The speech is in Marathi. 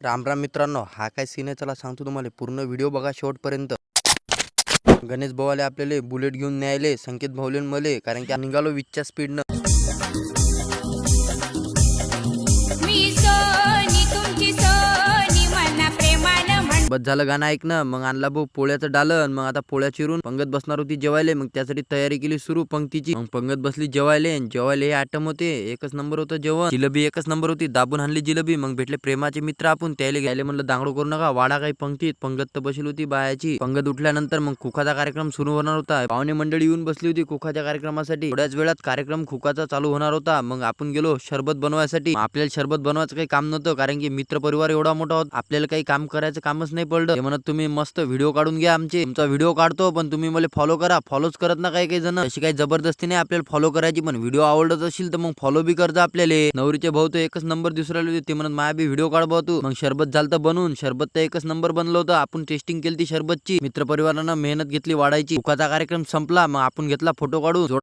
राम राम मित्रांनो, हा काय सीन आहे चला सांगतो तुम्हाला. पूर्ण व्हिडिओ बघा शेवटपर्यंत. गणेश भाऊले आपल्याला बुलेट घेऊन न्यायले संकेत भाऊले मले, कारण की निघालो 20च्या स्पीडनं. बस झालं गाणं ऐकणं. मग आणला भाऊ पोळ्याचं डालन. मग आता पोळ्या चिरून पंगत बसणार होती जेवायले. मग त्यासाठी तयारी केली सुरू पंक्तीची. मग पंगत बसली जेवायले. जेवायले हे आटम होते, एकच नंबर होतं जेवण. जिलेबी एकच नंबर होती, दाबून आणली जिलेबी. मग भेटले प्रेमाचे मित्र आपण, त्याला घ्यायला म्हणलं दांगडो करू नका, वाडा काही पंक्तीत. पंगत तर बसली होती बायाची. पंगत उठल्यानंतर मग खुखाचा कार्यक्रम सुरू होणार होता. पाहुणे मंडळी येऊन बसली होती खुखाच्या कार्यक्रमासाठी. थोड्याच वेळात कार्यक्रम खुखाचा चालू होणार होता. मग आपण गेलो शरबत बनवायसाठी. आपल्याला शरबत बनवायचं काही काम नव्हतं, कारण की मित्र परिवार एवढा मोठा होता, आपल्याला काही काम करायचं कामच नाही पडलं. ते म्हणत तुम्ही मस्त व्हिडिओ काढून घ्या आमचे, तुमचा व्हिडिओ काढतो पण तुम्ही मला फॉलो करा. फॉलोच करत ना काही जण. अशी काही जबरदस्ती नाही आपल्याला फॉलो करायची, पण व्हिडिओ आवडत असेल तर मग फॉलो बी करजा आपल्याला. नवरीचे भाऊ तर एकच नंबर दिसू राहिले होते. ते म्हणत माया बी व्हिडिओ काढ भाऊ तू. मग शरबत झालं बनवून. शरबत तर एकच नंबर बनलं होतं. आपण टेस्टिंग केली ती शरबतची. मित्र परिवारानं मेहनत घेतली वाढायची. सुखाचा कार्यक्रम संपला. मग आपण घेतला फोटो काढून.